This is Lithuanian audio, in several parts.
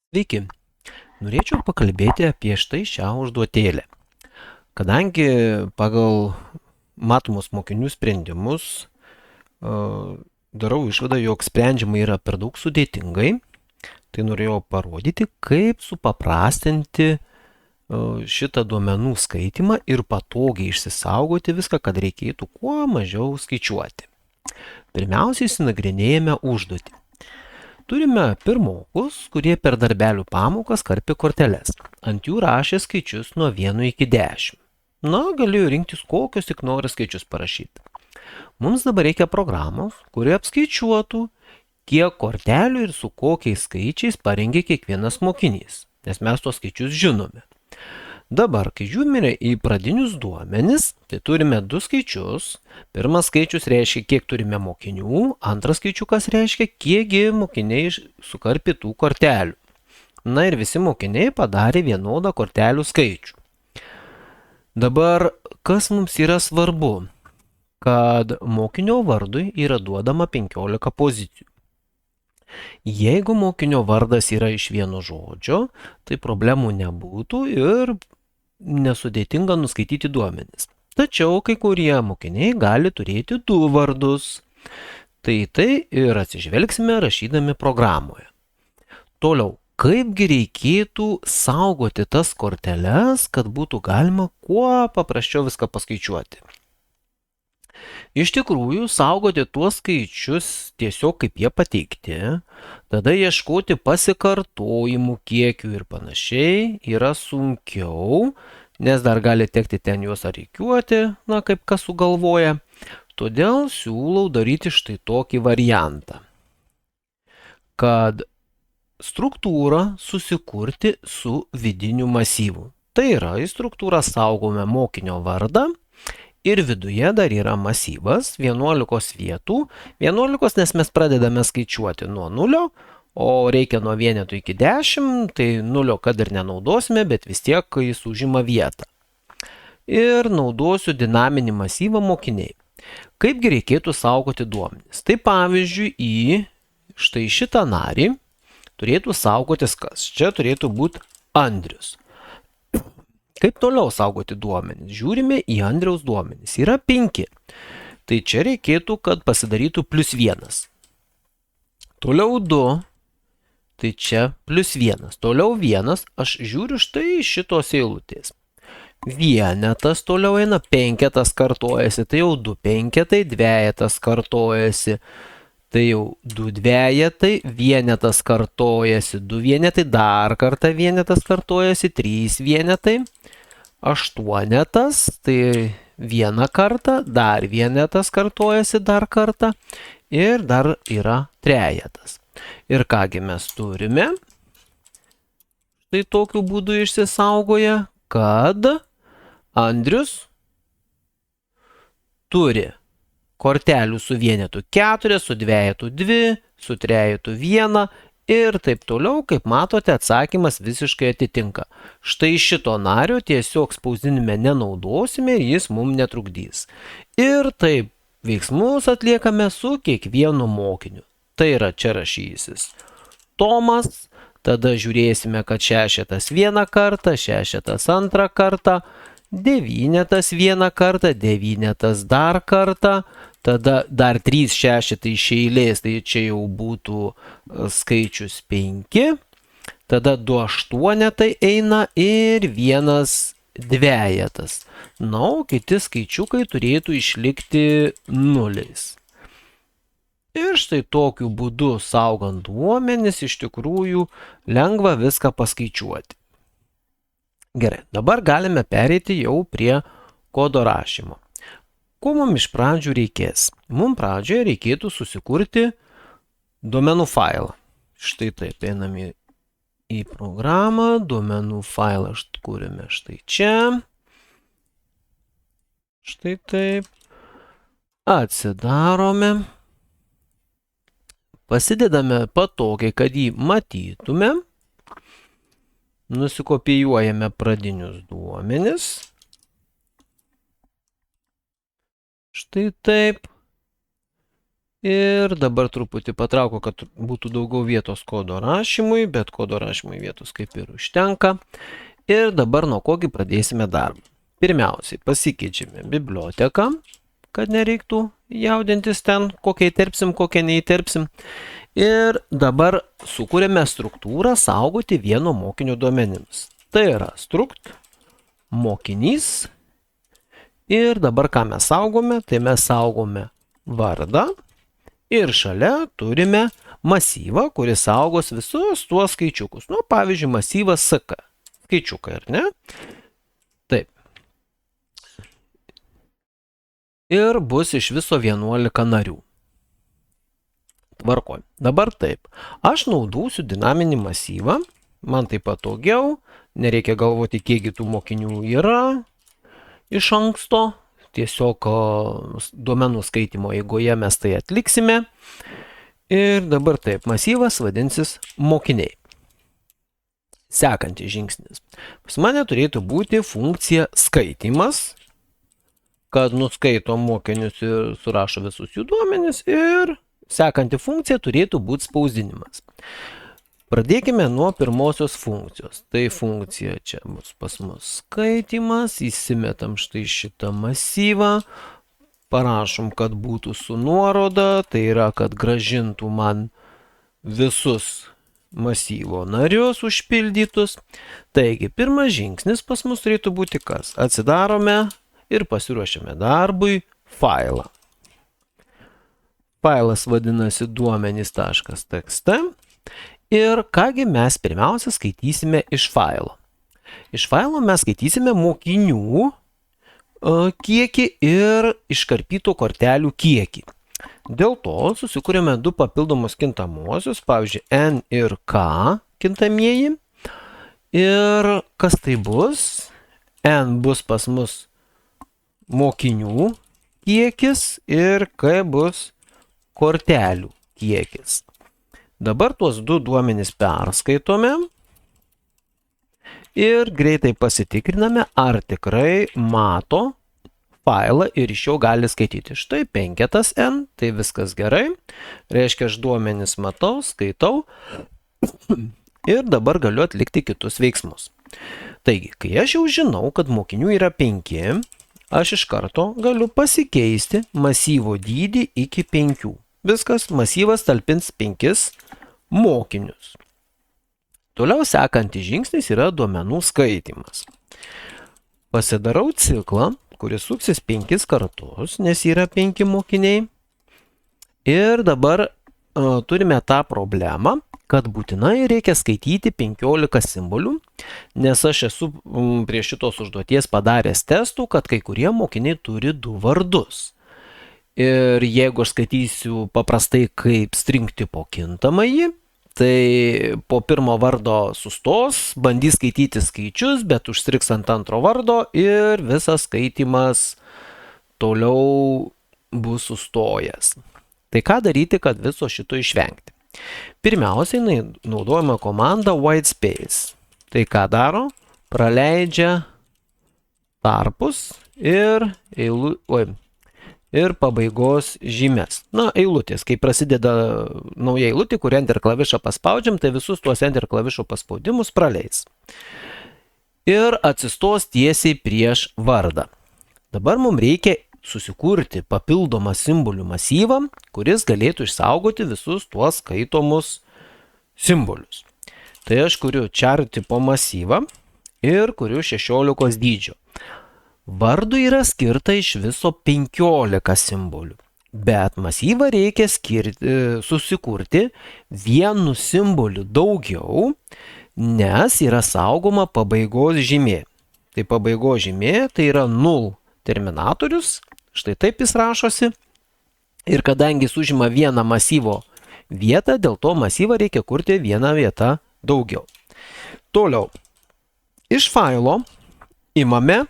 Sveiki, norėčiau pakalbėti apie štai šią užduotėlę. Kadangi pagal matomus mokinių sprendimus darau išvadą, jog sprendžiama yra per daug sudėtingai, tai norėjau parodyti, kaip supaprastinti šitą duomenų skaitimą ir patogiai išsisaugoti viską, kad reikėtų kuo mažiau skaičiuoti. Pirmiausiai įsinagrinėjame užduotį. Turime pirmokus, kurie per darbelių pamokas karpė korteles. Ant jų rašė skaičius nuo 1 iki 10. Galėjau rinktis kokius tik nori skaičius parašyti. Mums dabar reikia programos, kuri apskaičiuotų, kiek kortelių ir su kokiais skaičiais parengė kiekvienas mokinys, nes mes tuos skaičius žinome. Dabar, kai žiūrime į pradinius duomenis, tai turime du skaičius. Pirmas skaičius reiškia, kiek turime mokinių, antras skaičiukas reiškia, kiekgi mokiniai sukarpė tų kortelių. Ir visi mokiniai padarė vienodą kortelių skaičių. Dabar, kas mums yra svarbu? Kad mokinio vardui yra duodama 15 pozicijų. Jeigu mokinio vardas yra iš vieno žodžio, tai problemų nebūtų ir nesudėtinga nuskaityti duomenis. Tačiau kai kurie mokiniai gali turėti du vardus. Tai ir atsižvelgsime rašydami programoje. Toliau, kaipgi reikėtų saugoti tas korteles, kad būtų galima kuo paprasčiau viską paskaičiuoti. Iš tikrųjų, saugoti tuos skaičius tiesiog kaip jie pateikti, tada ieškoti pasikartojimų kiekių ir panašiai yra sunkiau, nes dar gali tekti ten juos rikiuoti, kaip kas sugalvoja. Todėl siūlau daryti štai tokį variantą, kad struktūrą susikurti su vidiniu masyvu. Tai yra, į struktūrą saugome mokinio vardą, ir viduje dar yra masyvas 11 vietų. 11, nes mes pradedame skaičiuoti nuo 0, o reikia nuo vienetų iki 10, tai 0 kad ir nenaudosime, bet vis tiek jis užima vietą. Ir naudosiu dinaminį masyvą mokiniai. Kaipgi reikėtų saugoti duomenis? Tai pavyzdžiui, į štai šitą narį turėtų saugotis kas? Čia turėtų būti Andrius. Kaip toliau saugoti duomenis? Žiūrime į Andriaus duomenis. Yra 5. Tai čia reikėtų, kad pasidarytų +1. Toliau 2. Tai čia +1. Toliau 1. Aš žiūriu štai šitos eilutės. Vienetas toliau eina, penketas kartojasi. Tai jau 2 penketai, dvejetas kartojasi. Tai jau 2 dvejetai, vienetas kartojasi, 2 vienetai, dar kartą vienetas kartojasi, 3 vienetai, 8, tai 1 kartą, dar vienetas kartojasi dar kartą ir dar yra trejetas. Ir kągi mes turime? Tai tokiu būdu išsisaugoja, kad Andrius turi kortelių su vienetu 4, su dvejetu 2, su trejetu 1 ir taip toliau, kaip matote, atsakymas visiškai atitinka. Štai šito nario tiesiog spausdinime nenaudosime ir jis mums netrukdys. Ir taip veiksmus atliekame su kiekvienu mokiniu. Tai yra čia rašysis Tomas, tada žiūrėsime, kad šešetas 1 kartą, šešetas 2 kartą, devynetas 1 kartą, devynetas dar kartą, tada dar 3 šešetai iš eilės, tai čia jau būtų skaičius 5, tada 2 aštuonetai eina ir 1 dvejetas. O kiti skaičiukai turėtų išlikti 0. Ir štai tokiu būdu saugant duomenis iš tikrųjų lengva viską paskaičiuoti. Gerai, dabar galime pereiti jau prie kodo rašymo. Ko mums iš pradžių reikės? Mums pradžioje reikėtų susikurti duomenų failą. Štai taip, einame į programą, duomenų failą kūrėme štai čia. Štai taip. Atsidarome. Pasidedame patogiai, kad jį matytume. Nusikopijuojame pradinius duomenis. Štai taip. Ir dabar truputį patrauko, kad būtų daugiau vietos kodo rašymui, bet kodo rašymui vietos kaip ir užtenka. Ir dabar nuo kogi pradėsime darbą. Pirmiausiai pasikeičiame biblioteką, kad nereiktų jaudintis ten, kokią įterpsim, kokią neįterpsim. Ir dabar sukūrėme struktūrą saugoti vieno mokinio duomenims. Tai yra strukt, mokinys. Ir dabar ką mes saugome, tai mes saugome vardą. Ir šalia turime masyvą, kuris saugos visus tuos skaičiukus. Nu, pavyzdžiui, masyvas SK. Skaičiukai, ar ne? Taip. Ir bus iš viso 11 narių. Tvarkoj. Dabar taip. Aš naudosiu dinaminį masyvą. Man tai patogiau. Nereikia galvoti, kiekgi tų mokinių yra iš anksto. Tiesiog duomenų skaitimo eigoje mes tai atliksime. Ir dabar taip, masyvas vadinsis mokiniai. Sekantis žingsnis. Pas mane turėtų būti funkcija skaitymas, kad nuskaito mokinius ir surašo visus jų duomenis. Ir sekanti funkcija turėtų būti spausdinimas. Pradėkime nuo pirmosios funkcijos. Tai funkcija čia bus pas mus skaitymas. Įsimetam štai šitą masyvą. Parašom, kad būtų su nuoroda. Tai yra, kad gražintų man visus masyvo narius užpildytus. Taigi, pirmas žingsnis pas mus turėtų būti kas? Atsidarome ir pasiruošiame darbui failą. Failas vadinasi duomenys.txt. Ir kągi mes pirmiausia skaitysime iš failo. Iš failo mes skaitysime mokinių kiekį ir iškarpytų kortelių kiekį. Dėl to susikūrėme du papildomus kintamosius, pavyzdžiui, N ir K kintamieji. Ir kas tai bus? N bus pas mus mokinių kiekis ir K bus kortelių kiekis. Dabar tuos du duomenis perskaitome ir greitai pasitikriname, ar tikrai mato failą ir iš jo gali skaityti. Štai 5 N, tai viskas gerai. Reiškia, aš duomenis matau, skaitau ir dabar galiu atlikti kitus veiksmus. Taigi, kai aš jau žinau, kad mokinių yra 5, aš iš karto galiu pasikeisti masyvo dydį iki 5. Viskas, masyvas talpins 5 mokinius. Toliau sekantis žingsnis yra duomenų skaitymas. Pasidarau ciklą, kuris suksis 5 kartus, nes yra 5 mokiniai. Ir dabar turime tą problemą, kad būtinai reikia skaityti 15 simbolių, nes aš esu prie šitos užduoties padaręs testų, kad kai kurie mokiniai turi 2 vardus. Ir jeigu aš skaitysiu paprastai kaip string tipo kintamąjį, tai po pirmo vardo sustos, bandys skaityti skaičius, bet užstriks ant antro vardo ir visas skaitimas toliau bus sustojęs. Tai ką daryti, kad viso šito išvengti? Pirmiausiai naudojama komanda whitespace. Tai ką daro? Praleidžia tarpus ir pabaigos žymes. Na, eilutės. Kai prasideda nauja eilutė, kur Enter klavišą paspaudžiam, tai visus tuos Enter klavišo paspaudimus praleis. Ir atsistos tiesiai prieš vardą. Dabar mums reikia susikurti papildomą simbolių masyvą, kuris galėtų išsaugoti visus tuos skaitomus simbolius. Tai aš kuriu char tipo masyvą ir kuriu 16 dydžio. Vardui yra skirta iš viso 15 simbolių, bet masyvą reikia susikurti vienu simboliu daugiau, nes yra saugoma pabaigos žymė. Tai pabaigos žymė tai yra null terminatorius, štai taip jis rašosi. Ir kadangi jis užima vieną masyvo vietą, dėl to masyvą reikia kurti vieną vietą daugiau. Toliau, iš failo imame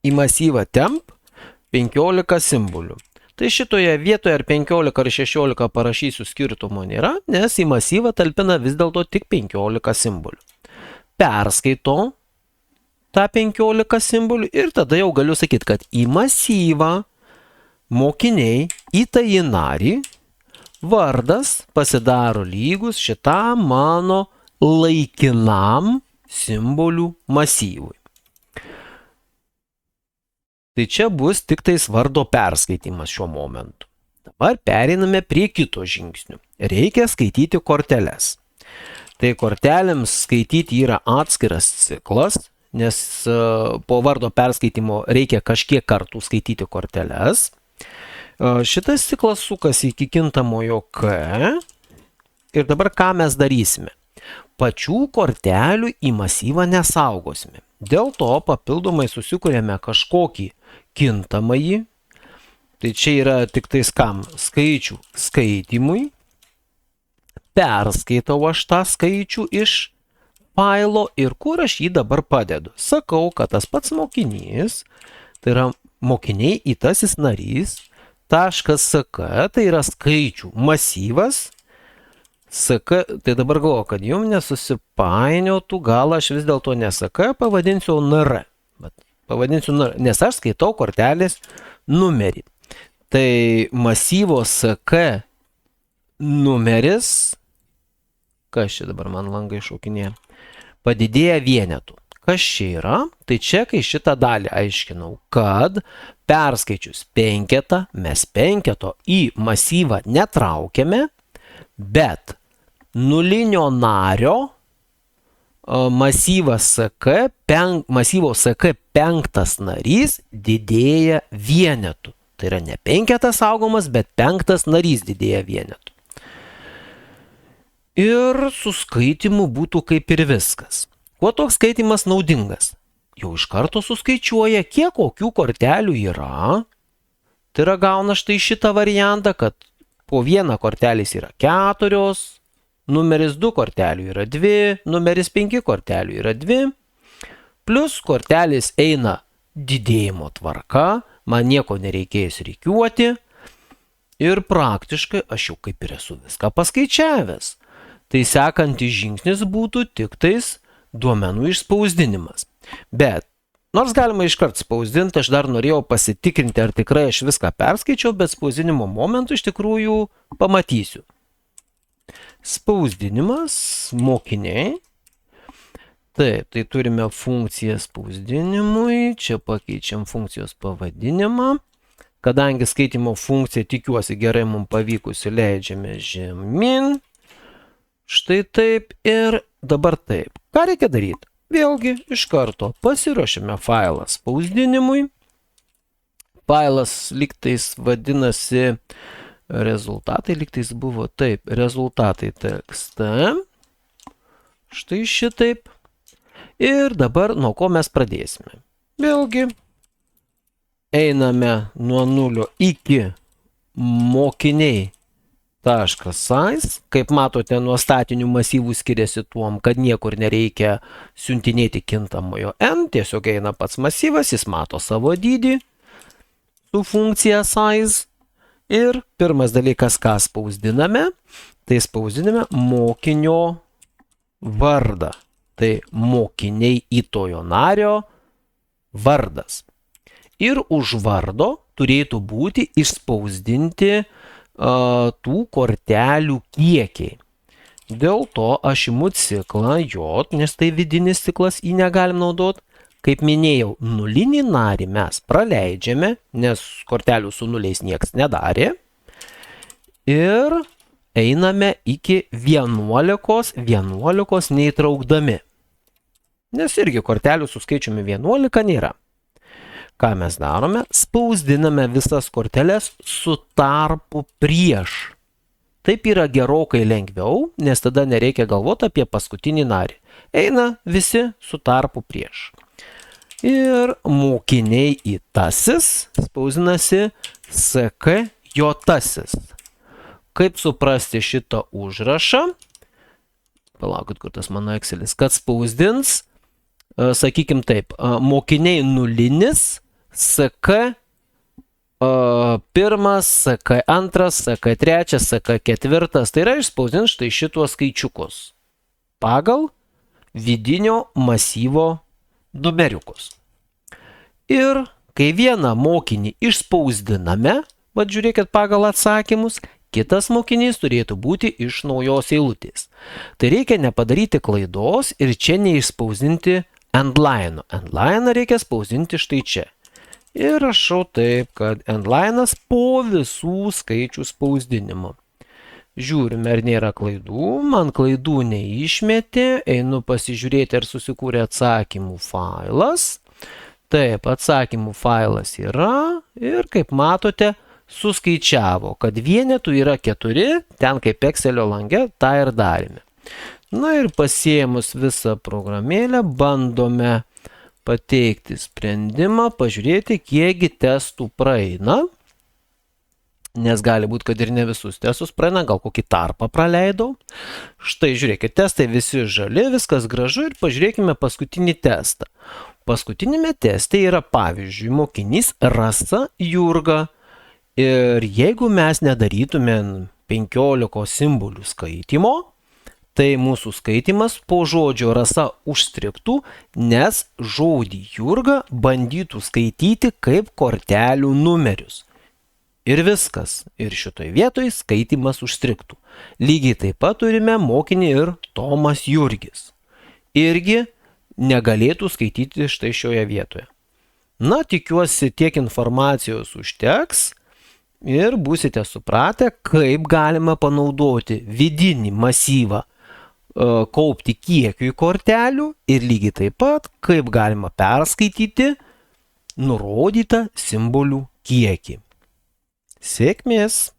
į masyvą temp 15 simbolių. Tai šitoje vietoje ar 15 ar 16 parašysiu skirtumo nėra, nes į masyvą talpina vis dėlto tik 15 simbolių. Perskaito tą 15 simbolių ir tada jau galiu sakyti, kad į masyvą mokiniai įtąjį narį, vardas pasidaro lygus šitam mano laikinam simbolių masyvui. Tai čia bus tik tais vardo perskaitimas šiuo momentu. Dabar pereiname prie kito žingsnių. Reikia skaityti korteles. Tai kortelėms skaityti yra atskiras ciklas, nes po vardo perskaitimo reikia kažkiek kartų skaityti korteles. Šitas ciklas sukasi iki kintamojo K. Ir dabar ką mes darysime? Pačių kortelių į masyvą nesaugosime. Dėl to papildomai susikuriame kažkokį kintamąjį. Tai čia yra tik tais kam? Skaičių skaitimui. Perskaitau aš tą skaičių iš failo ir kur aš jį dabar padedu. Sakau, kad tas pats mokinys, tai yra mokiniai įtasis narys, .sk, tai yra skaičių masyvas. SK, tai dabar galvoju, kad jums nesusipainiotų, gal aš vis dėlto ne SK pavadinsiu NR. Pavadinsiu NR, nes aš skaitau kortelės numerį. Tai masyvo SK numeris, kas čia dabar man langai šaukinėje, padidėja vienetų. Kas čia yra? Tai čia, kai šitą dalį aiškinau, kad perskaičius penketą, mes penketo į masyvą netraukiame, bet nulinio nario masyvo SK penktas narys didėja vienetų. Tai yra ne penketas saugomas, bet penktas narys didėja vienetų. Ir su skaitimu būtų kaip ir viskas. Kuo toks skaitimas naudingas? Jau iš karto suskaičiuoja, kiek kokių kortelių yra. Tai yra gauna štai šitą variantą, kad po vieną kortelės yra 4, numeris 2 kortelių yra 2, numeris 5 kortelių yra 2, plus kortelės eina didėjimo tvarka, man nieko nereikės rikiuoti ir praktiškai aš jau kaip ir esu viską paskaičiavęs. Tai sekantis žingsnis būtų tik tais duomenų išspausdinimas. Bet nors galima iškart spausdinti, aš dar norėjau pasitikrinti, ar tikrai aš viską perskaičiau, bet spausdinimo momentu iš tikrųjų pamatysiu. Spausdinimas, mokiniai. Taip, tai turime funkciją spausdinimui, čia pakeičiam funkcijos pavadinimą. Kadangi skaitimo funkcija, tikiuosi gerai mums pavykusi, leidžiame žemyn. Štai taip ir dabar taip. Ką reikia daryti? Vėlgi iš karto pasiruošime failą spausdinimui. Failas lygtais vadinasi rezultatai, lygtais buvo taip, rezultatai tekste. Štai šitaip. Ir dabar nuo ko mes pradėsime. Vėlgi einame nuo 0 iki mokiniai.size. Kaip matote, nuo statinių masyvų skiriasi tuom, kad niekur nereikia siuntinėti kintamojo n, tiesiog eina pats masyvas, jis mato savo dydį su funkcija size. Ir pirmas dalykas, ką spausdiname, tai spausdiname mokinio vardą. Tai mokiniai įtojo nario vardas. Ir už vardo turėtų būti išspausdinti tų kortelių kiekiai. Dėl to aš imu ciklą J, nes tai vidinis ciklas, jį negalim naudoti. Kaip minėjau, nulinį narį mes praleidžiame, nes kortelių su nuliais nieks nedarė. Ir einame iki 11 neįtraukdami. Nes irgi kortelių su skaičiumi 11 nėra. Ką mes darome? Spausdiname visas korteles su tarpu prieš. Taip yra gerokai lengviau, nes tada nereikia galvoti apie paskutinį narį. Eina visi su tarpu prieš. Ir mokiniai įtasis spausdinasi SK jotasis. Kaip suprasti šitą užrašą? Palaukit, kur tas mano Excelis. Kad spausdins, sakykim taip, mokiniai nulinis, SK pirmas, SK antras, SK trečias, SK ketvirtas. Tai yra išspausdins štai šituos skaičiukus pagal vidinio masyvo numeriukus. Ir kai vieną mokinį išspausdiname, vat žiūrėkit pagal atsakymus, kitas mokinys turėtų būti iš naujos eilutės. Tai reikia nepadaryti klaidos ir čia neišspausdinti endline'o. Endline'ą reikia spausdinti štai čia. Ir rašau taip, kad endline'as po visų skaičių spausdinimo. Žiūrime, ar nėra klaidų, man klaidų neišmetė, einu pasižiūrėti, ar susikūrė atsakymų failas. Taip, atsakymų failas yra ir kaip matote, suskaičiavo, kad vienetų yra 4, ten kaip Excelio lange, tą ir darėme. Na ir pasiėmus visą programėlę, bandome pateikti sprendimą, pažiūrėti, kiekgi testų praeina, nes gali būti, kad ir ne visus testus praeina, gal kokį tarpą praleidau. Štai žiūrėkit, testai visi žali, viskas gražu ir pažiūrėkime paskutinį testą. Paskutinėme teste yra pavyzdžiui mokinys Rasa Jurga. Ir jeigu mes nedarytume 15 simbolių skaitymo, tai mūsų skaitimas po žodžio Rasa užstrigtų, nes žodį Jurga bandytų skaityti kaip kortelių numerius. Ir viskas. Ir šitoj vietoj skaitimas užstrigtų. Lygiai taip pat turime mokinį ir Tomas Jurgis. Irgi negalėtų skaityti štai šioje vietoje. Na, tikiuosi, tiek informacijos užteks. Ir būsite supratę, kaip galima panaudoti vidinį masyvą, kaupti kiekiui kortelių ir lygiai taip pat, kaip galima perskaityti nurodytą simbolių kiekį. Sėkmės!